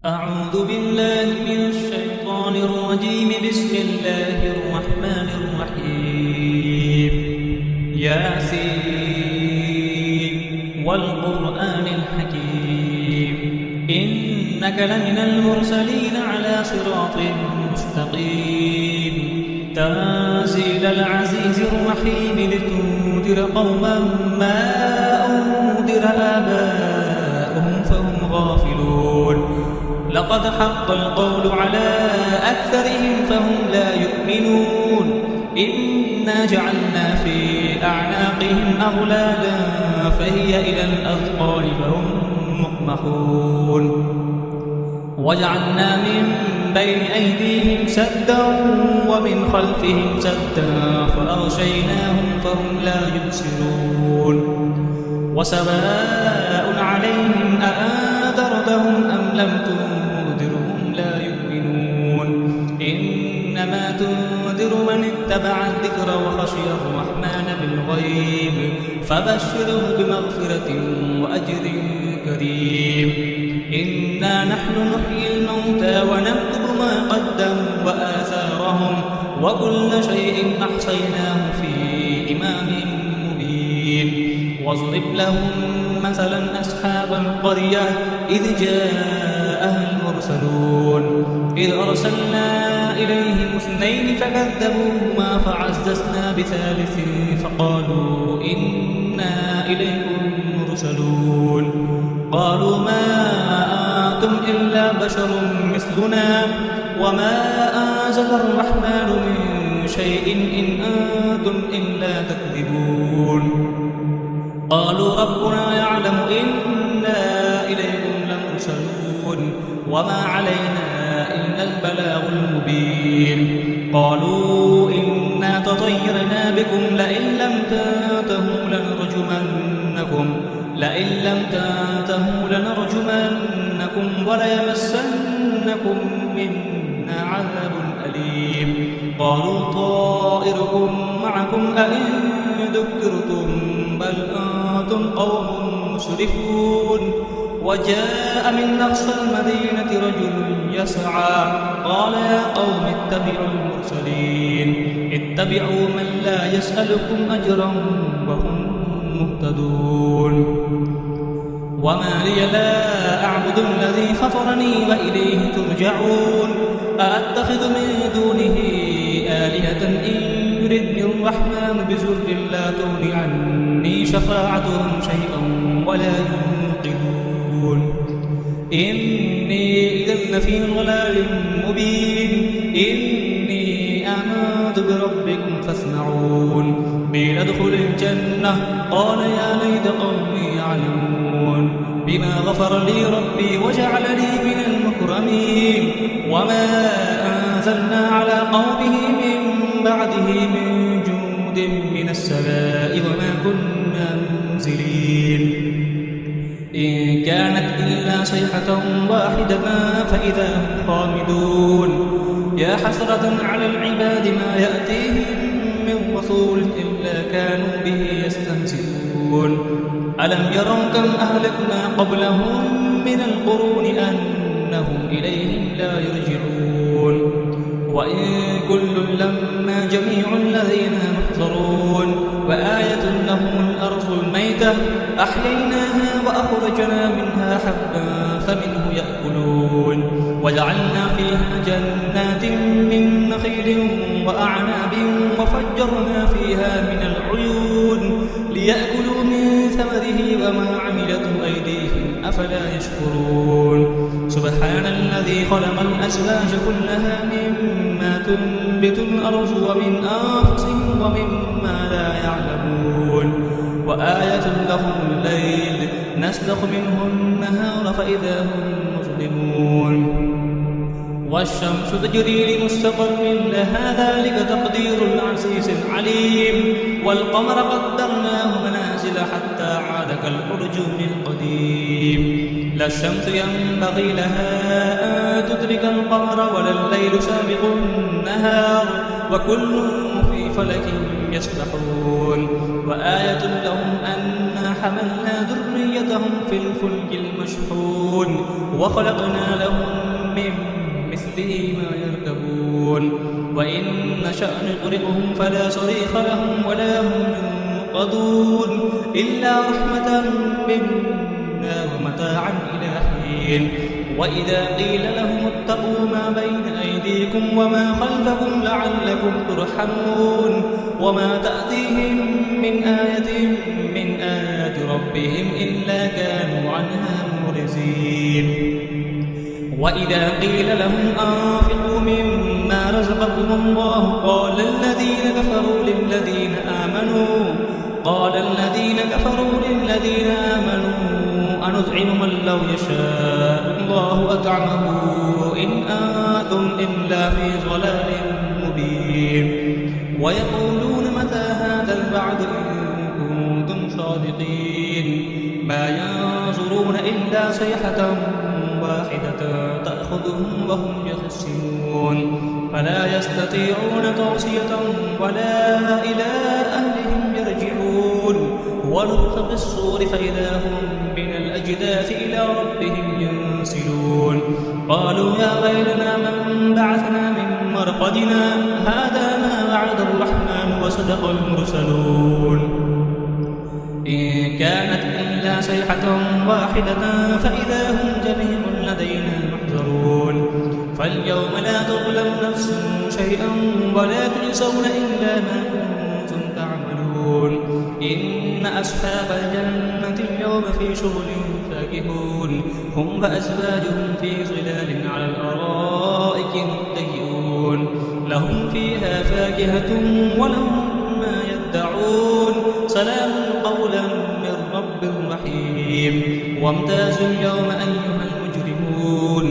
أعوذ بالله من الشيطان الرجيم. بسم الله الرحمن الرحيم. ياسين والقرآن الحكيم إنك لمن المرسلين على صراط مستقيم تنزيل العزيز الرحيم لتنذر قوما ما أنذر آباؤهم فهم غافلون. لقد حق القول على أكثرهم فهم لا يؤمنون. إنا جعلنا في أعناقهم أغلالا فهي إلى الأذقان فهم مقمحون. وجعلنا من بين أيديهم سدا ومن خلفهم سدا فأغشيناهم فهم لا يبصرون. وسواء عليهم أأنذرتهم أم لم تنذرهم لا يؤمنون. إنما تنذر من اتبع الذكر وخشي الرحمن بالغيب فبشره بمغفرة وأجر كريم. إنا نحن نحيي الموتى ونكتب ما قدموا وآثارهم وكل شيء أحصيناه في إمام مبين. واضرب لهم مثلا أصحاب القرية إذ جاءها المرسلون إذ أرسلنا إليهم 2 فكذبوهما فعززنا بثالث فقالوا إنا إليكم مرسلون. قالوا ما أنتم إلا بشر مثلنا وما أنزل الرحمن من شيء إن أنتم إلا تكذبون. قالوا ربنا يعلم إنا إليكم لمرسلون وما علينا إلا البلاغ المبين. قالوا إنا تطيرنا بكم لئن لم تنتهوا لنرجمنكم وليمسنكم منا عذاب أليم. قالوا طائركم معكم أئن ذكرتم بل أنتم قوم مسرفون. وجاء من أقصى المدينة رجل يسعى قال يا قوم اتبعوا المرسلين اتبعوا من لا يسألكم أجرا وهم مهتدون. وما لي لا أعبد الذي فطرني وإليه ترجعون. أأتخذ من دونه آلهة إن يردني الرحمن بضر لا تغن عني شفاعتهم شيئا ولا ينقذون. إني إذا لفي ضلال مبين. إني آمنت بربكم فاسمعون. قيل ادخل الجنة قال يا ليت قومي يعلمون بما غفر لي ربي وجعلني من المكرمين. وما أنزلنا على قومه من بعده من جند من السماء وما كنا منزلين. إن كانت إلا صيحة واحدة فإذا هم خامدون. يا حسرة على العباد ما يأتيهم من رسول إلا كانوا به يستهزئون. ألم يروا كم أهلكنا قبلهم من القرون أنهم إليهم لا يرجعون. وإن كل لما جميع الذين محضرون. وآية لهم الأرض الميتة أحييناها وأخرجنا منها حبا فمنه يأكلون. وجعلنا فيها جنات من نخيل وأعناب وفجرنا فيها من العيون ليأكلوا من ثمره وما عملته أيديهم أفلا يشكرون. سبحان الذي خلق الأزواج كلها مما تنبت الأرض ومن أنفسهم ومما لا يعلمون. وآية لهم الليل نسلخ منه النهار فإذا هم مظلمون. والشمس تجري لمستقر لها ذلك تقدير العزيز العليم. والقمر قدرناه منازل حتى عاد كالأرجون القديم. لا الشمس ينبغي لها أن تدرك القمر ولا الليل سابق النهار وكل في فلك يسبحون. وآية لهم أنا حملنا ذريتهم في الفلك المشحون وخلقنا لهم نشأ نغرقهم فلا صريخ لهم ولا هم ينقذون إلا رحمة منا ومتاعا إلى حين. وإذا قيل لهم اتقوا ما بين أيديكم وما خلفكم لعلكم ترحمون وما تأتيهم من آية من آيات ربهم إلا كانوا عنها معرضين. وإذا قيل لهم أنفقوا مما رزقكم الله قال الذين كفروا للذين آمنوا أنطعم من لو يشاء الله أطعمه إن أنتم إلا في ضلال مبين. ويقولون متى هذا الوعد إن كنتم صادقين ما ينظرون إلا صيحة واحدة تأخذهم وهم يخسرون فلا يستطيعون توصية ولا إلى أهلهم يرجعون. ونفخ في الصور فإذا هم من الأجداث إلى ربهم ينسلون قالوا يا ويلنا من بعثنا من مرقدنا هذا ما وعد الرحمن وصدق المرسلون إن كانت إلا صيحة واحدة فإذا هم جميع لدينا محضرون. فاليوم لا تظلم نفس شيئا ولا تجزون إلا ما كنتم تعملون. إن أصحاب الجنة اليوم في شغل فاكهون هم وأزواجهم في ظلال على الأرائك متكئون لهم فيها فاكهة ولهم ما يدعون سلام قولا من رب رحيم. وامتازوا اليوم أيها المجرمون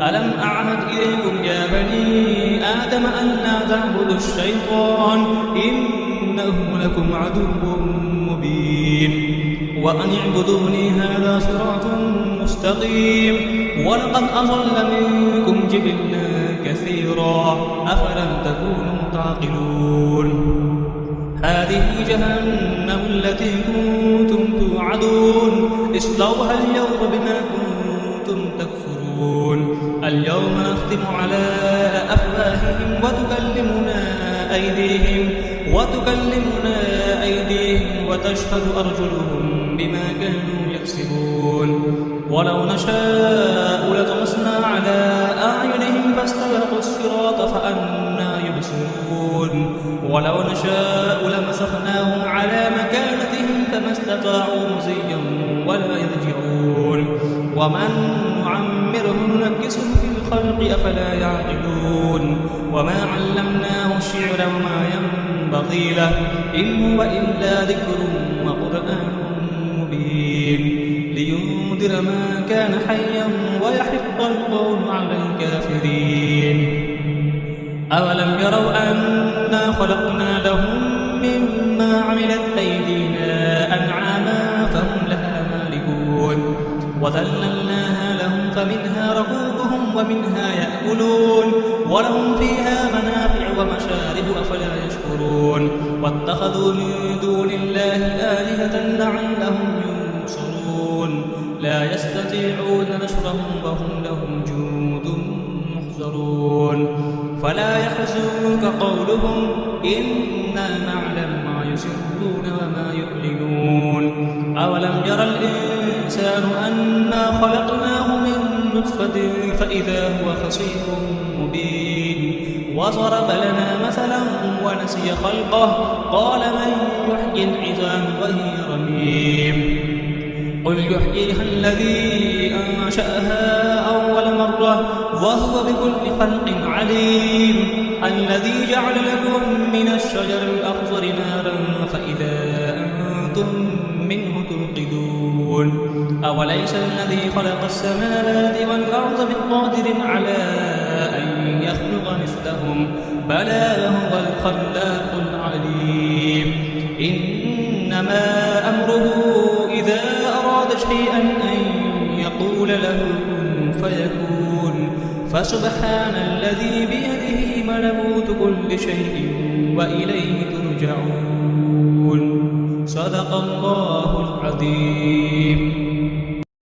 ألم أعهد إليكم يا بني آدم أن لا تعبدوا الشيطان إنه لكم عدو مبين. وأن اعبدوني هذا صراط مستقيم. ولقد أضل منكم جبلا كثيرا أفلم تكونوا تعقلون. هذه جهنم التي كنتم توعدون اصلوها اليوم بما كنتم تكفرون. اليوم نختم على أفواههم وتكلمنا أيديهم وتشهد أرجلهم بما كانوا يكسبون. ولو نشاء لطمسنا على أعينهم فاستبقوا الصراط فأنى يبصرون. ولو نشاء لمسخناهم على مكانتهم فما استطاعوا مضيا ولا يرجعون. ومن نعمره ننكسه في الخلق أفلا يعقلون. وما علمناه الشعر وما ينبغي له إن هو إلا ذكر وقرآن مبين لينذر من كان حيا ويحق القول على الكافرين. أولم يروا أنا خلقنا لهم مما عملت أيدينا أنعاما فهم لها مالكون وذللناها لهم فمنها ركوبهم ومنها يأكلون ولهم فيها منافع ومشارب أفلا يشكرون. واتخذوا من دون الله آلهة لعلهم ينصرون لا يستطيعون نصرهم وهم لهم جند محضرون. فلا يحزنك قولهم إنا نعلم ما يسرون وما يعلنون. أولم يرى الإنسان أنا خلقناه من نطفة فإذا هو خصيم مبين. وضرب لنا مثلا ونسي خلقه قال من يحيي العظام وهي رميم. قل يحييها الذي أنشأها أول مرة وهو بكل خلق عليم. الذي جعل لكم من الشجر الأخضر نارا فإذا أنتم منه توقدون. أوليس الذي خلق السماوات والأرض بقادر على أن يخلق مثلهم بلى هو الخلاق العليم. إنما أمره إذا أراد شيئا أن يقول له كن فيكون. فسبحان الذي بيده ملكوت كل شيء وإليه ترجعون. صدق الله العظيم.